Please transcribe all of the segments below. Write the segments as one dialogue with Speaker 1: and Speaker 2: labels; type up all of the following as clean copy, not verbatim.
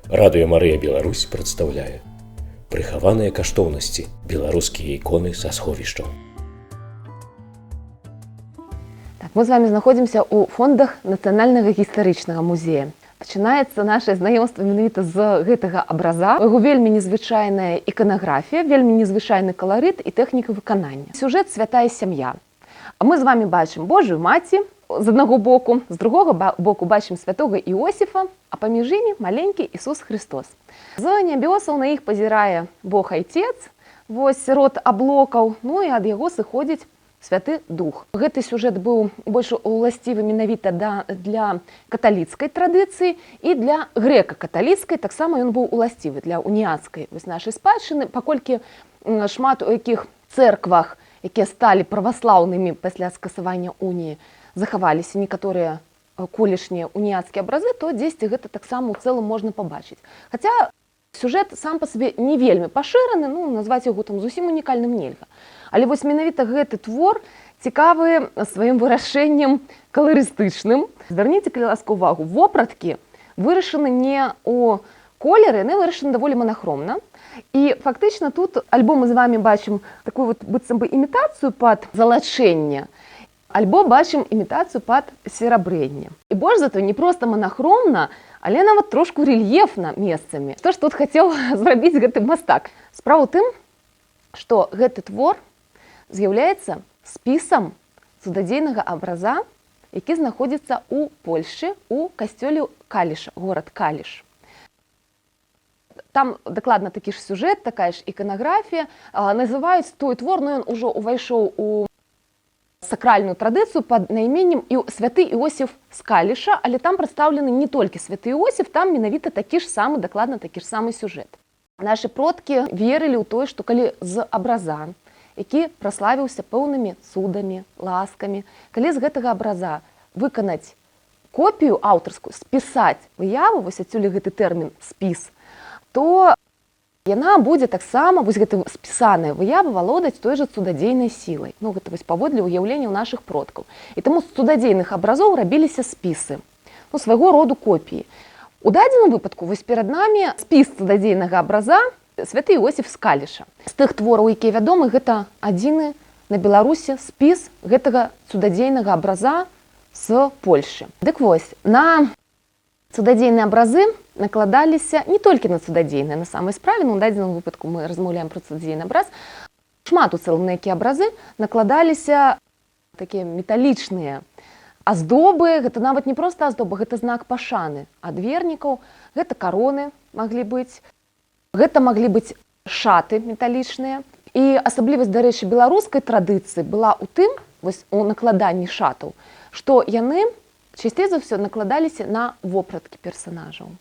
Speaker 1: Радыё Марыя Беларусь прадстаўляе прыхаваныя каштоўнасці, беларускія іконы са сховішчаў.
Speaker 2: Мы з вами знаходзімся ў фондах Нацыянальнага гістарычнага музея. Пачынаецца наше знаёмства менавіта з гэтага абраза. У яго вельмі незвычайная іканаграфія, вельмі незвычайны каларыт і тэхніка выканання. Сюжэт святая сям'я. А мы з вами бачым Божую маці з аднаго боку, з другога боку бачым святога Іосіфа, а паміж імі маленькі Ісус Христос. З нябёсаў на іх пазірае Бог Айцец, вось род аблокаў, ну і ад яго сыходзіць Святы Дух. Гэты сюжэт быў больш уласцівы менавіта для каталіцкай традыцыі і для грэка-каталіцкай, таксама ён быў уласцівы для уніяцкай нашай спадчыны, паколькі шмат у якіх цэрквах, якія сталі праваслаўнымі пасля скасавання уніі, захаваліся некаторыя колішнія уніяцкія абразы, то дзесьці гэта таксама ў цэлым можна пабачыць. Хаця сюжэт сам па сабе не вельмі пашыраны, назваць яго там зусім унікальным нельга. Але вось менавіта гэты твор цікавы сваім вырашэннем каларыстычным. Звярніце, калі ласка, увагу, вопраткі вырашаны не ў колеры, яны вырашаны даволі манахромна. І фактычна тут альбо мы з вами бачым такую вот быццам бы імітацыю пад залачэнне, альбо бачым імітацыю пад серабрэнне. І больш за то не проста манахромна, але нават трошку рэльефна месцамі. Што ж тут хацеў зрабіць гэты мастак? Справа ў тым, што гэты твор з'яўляецца спісам цудадзейнага абраза, які знаходзіцца ў Польшчы, у касцёле Каліша, горад Каліш. Там дакладна такі ж сюжэт, такая ж іканаграфія. Называюць той твор, но ён ужо увайшоў у сакральную традыцыю пад найменнем святы Іосіф з Каліша, але там прадстаўлены не толькі святы Іосіф, там менавіта такі ж самы, дакладна такі ж самы сюжэт. Нашы продкі верылі ў тое, што калі з абраза, які праславіўся пэўнымі цудамі, ласкамі, калі з гэтага абраза выканаць копію аўтарскую, спісаць выяву, вось адсюль гэты тэрмін спіс, то яна будзе таксама, вось гэта спісаная выява, валодаць той жа цудадзейнай сілай. Гэта вось паводле ўяўленняў нашых продкаў. І таму з цудадзейных абразоў рабіліся спісы, свайго роду копіі. У дадзеным выпадку вось перад намі спіс цудадзейнага абраза святы Іосіф з Каліша. З тых твораў, якія вядомы, гэта адзіны на Беларусі спіс гэтага цудадзейнага абраза з Польшчы. Дык вось, на цудадзейныя абразы накладаліся не толькі на цудадзейныя, на самай справе, у дадзеным выпадку мы размаўляем пра цудадзейны абраз, шмат у цэлым на якія абразы накладаліся такія металічныя аздобы, гэта нават не проста аздоба, гэта знак пашаны ад вернікаў, гэта кароны маглі быць, гэта маглі быць шаты металічныя. І асаблівасць, дарэчы, беларускай традыцыі была ў тым, вось у накладанні шатаў, што яны часцей за ўсё накладаліся на вопраткі персанажаў.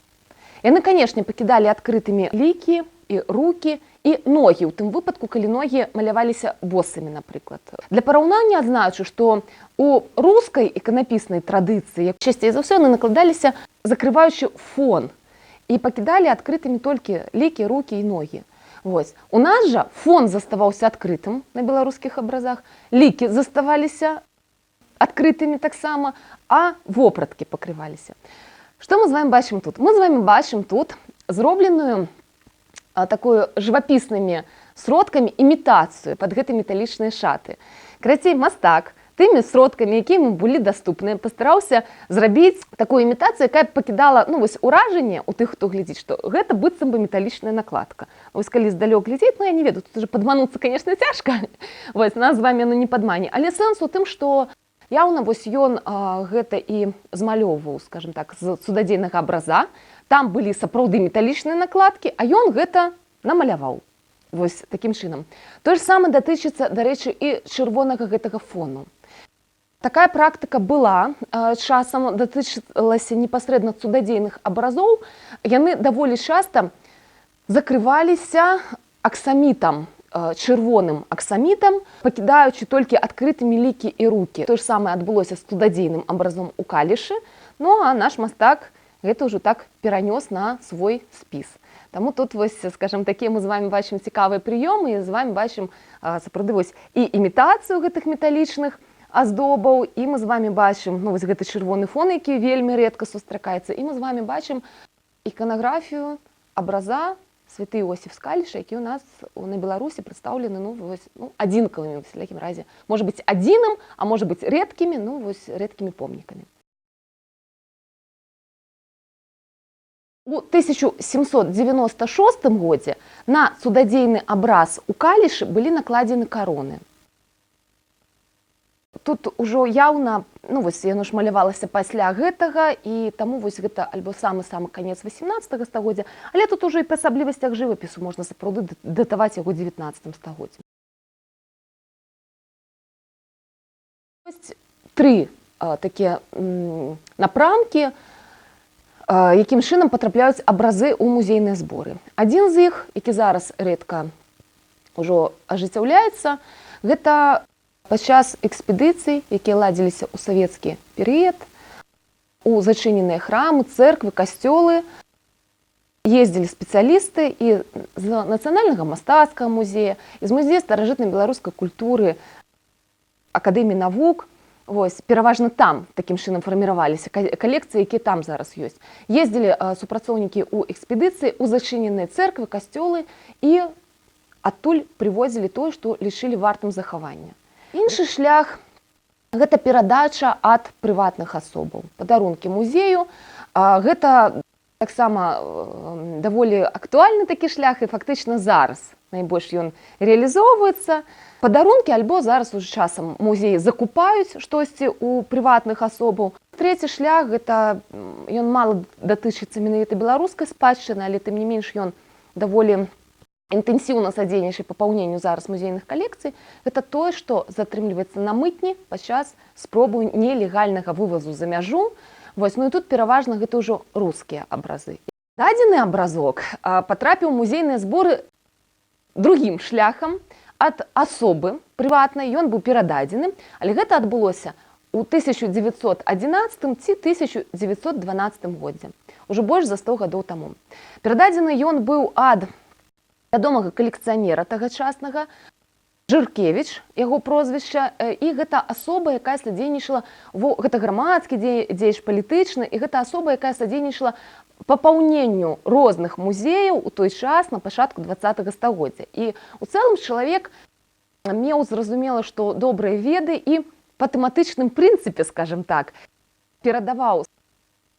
Speaker 2: Яны, канешне, пакідалі адкрытымі лікі і рукі, і ногі, у тым выпадку, калі ногі маляваліся босымі, напрыклад. Для параўнання адзначу, што у рускай іканапіснай традыцыі часцей за ўсё яны накладаліся, закрываючы фон, і пакідалі адкрытымі толькі лікі, рукі і ногі. Вось. У нас жа фон заставаўся адкрытым на беларускіх абразах, лікі заставаліся адкрытымі таксама, а вопраткі пакрываліся. Што мы з вами бачым тут? Мы з вами бачым тут зробленую такую жывапіснымі сродкамі імітацыю пад гэты металічныя шаты. Карацей, мастак тымі сродкамі, якія ему былі даступныя, пастараўся зрабіць такую імітацыю, якая пакідала уражанне ў тых, хто глядзіць, што гэта быццам бы металічная накладка. Вось калі здалёк глядзець, я не ведаю, тут уже падмануцца, конечно, цяжка. Вось, нас з вами не падмане. Але сэнс у тым, што яўна вось ён гэта і змалёўваў, скажем так, з цудадзейнага абраза. Там былі сапраўды металічныя накладкі, а ён гэта намаляваў. Вось такім чынам. Тое ж самае датычыцца, дарэчы, і чырвонага гэтага фону. Такая практыка была, часам датычылася непасрэдна цудадзейных абразоў. Яны даволі часта закрываліся аксамітам, чырвоным аксамітам, пакідаючы толькі адкрытымі лікі і рукі. Тое ж самае адбылося з цудадзейным абразом у Калішы, а наш мастак гэта ўжо так перанёс на свой спіс. Таму тут вось, скажем, такія мы з вами бачым цікавыя прыёмы, і з вами бачым сапраўды вось і імітацыю гэтых металічных аздобаў, і мы з вами бачым вось гэты чырвоны фон, які вельмі рэдка сустракаецца, і мы з вами бачым іканаграфію абраза святы Іосиф Скаліша, які у нас на Беларусі прадстаўлены адзінкавымі, в всякім разе. Можа быць адзіным, а можа быць рэдкімі, рэдкімі помнікамі. У 1796 годзе на цудадзейны абраз у Калішы былі накладзены кароны. Тут ужо яўна, яно ж малявалася пасля гэтага, і таму гэта альбо самы-самы канец 18 стагоддзя, але тут ужо і па асаблівасцях жывапісу можна сапраўды датаваць яго 19 стагоддзем. Ёсць тры такія напрамкі, якім чынам патрапляюць абразы ў музейныя зборы. Адзін з іх, які зараз рэдка ўжо ажыццяўляецца, гэта падчас экспедыцый, якія ладзіліся ў савецкі перыяд, у зачыненыя храмы, цэрквы, касцёлы, ездзілі спецыялісты і з Нацыянальнага мастацкага музея, і з музея старажытнай беларускай культуры, Акадэміі навук. Пераважна там такім чынам фарміраваліся калекцыі, якія там зараз ёсць. Ездзілі супрацоўнікі ў экспедыцыі, у зачыненыя цэрквы, касцёлы і адтуль прывозілі тое, што лічылі вартым захавання. Іншы шлях – гэта перадача ад прыватных асобаў. Падарункі музею. Гэта таксама даволі актуальны такі шлях, і фактычна зараз найбольш ён рэалізоўваецца. Падарункі альбо зараз уже часам музеі закупаюць штосьці ў прыватных асобаў. Трэці шлях – гэта ён мала датычыцца менавіта беларускай спадчыны, але тым не менш ён даволі інтэнсіўна садзейнічае папаўненню зараз музейных калекцый. Гэта тое, што затрымліваецца на мытні падчас спробы нелегальнага вывазу за мяжу. І тут пераважна гэта ўжо рускія абразы. Дадзены абразок патрапіў у музейныя зборы другім шляхам, ад асобы прыватнай, ён быў перададзены, але гэта адбылося ў 1911 ці 1912 годзе, ужо больш за 100 гадоў таму. Перададзены ён быў ад вядомага калекцыянера тагачаснага, Жыркевіч, яго прозвішча, і гэта асоба, якая садзейнічала, гэта грамадскі дзеяч палітычны, і гэта асоба, якая садзейнічала папаўненню розных музеяў у той час на пачатку 20-го стагоддзя. І у цэлым чалавек меў зразумела, што добрыя веды і па тэматычным прынцыпе, скажем так, перадаваў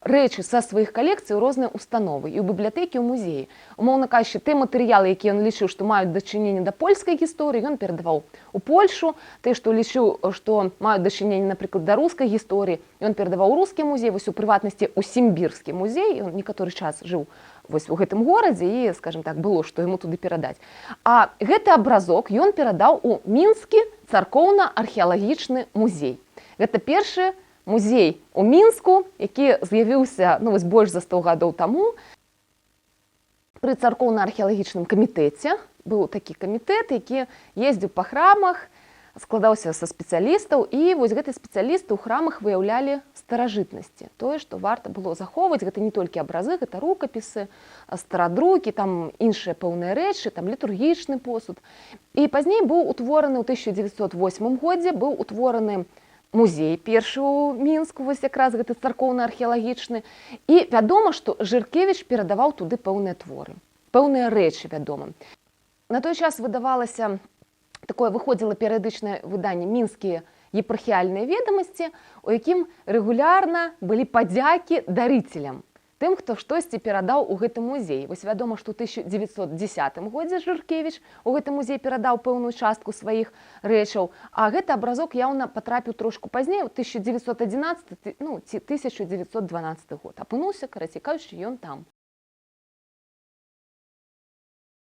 Speaker 2: рэчы са сваіх калекцый у розныя установы і ў бібліятэкі, ў музеі. Умоўна кажучы, тыя матэрыялы, якія ён лічыў, што маюць дачыненне да польскай гісторыі, ён перадаваў у Польшу. Тыя, што лічыў, што маюць дачыненне, напрыклад, да рускай гісторыі, ён перадаваў у рускі музей, у прыватнасці ў Сімбірскі музей. Ён некаторы час жыў у гэтым горадзе і, скажем так, было, што яму туды перадаць. А гэты абразок ён перадаў у Мінскі царкоўна-археалагічны музей. Гэта першы музей у Мінску, які з'явіўся больш за 100 гадоў таму. Пры царкоўна-археалагічным камітэце быў такі камітэт, які ездзіў па храмах, складаўся са спецыялістаў, і гэтыя спецыялісты ў храмах выяўлялі старажытнасці. Тое, што варта было захоўваць, гэта не толькі абразы, гэта рукапісы, старадрукі, там іншыя пэўныя рэчы, там літургічны посуд. І пазней быў утвораны ў 1908 годзе, быў утвораны музей першы ў Мінску, якраз гэты царкоўна-археалагічны. І вядома, што Жыркевіч перадаваў туды пэўныя творы, пэўныя рэчы, вядома. На той час выдавалася, выходзіла перыядычнае выданне «Мінскія епархіяльныя ведамасці», у якім рэгулярна былі падзякі дарыцелям, тым, хто штосьці перадаў у гэты музей. Вядома, што ў 1910 годзе Жыркевіч у гэты музей перадаў пэўную частку сваіх рэчаў, а гэты абразок яўна патрапіў трошку пазней, у 1911 ці 1912 год. Апынуўся, карацей кажучы, ён там.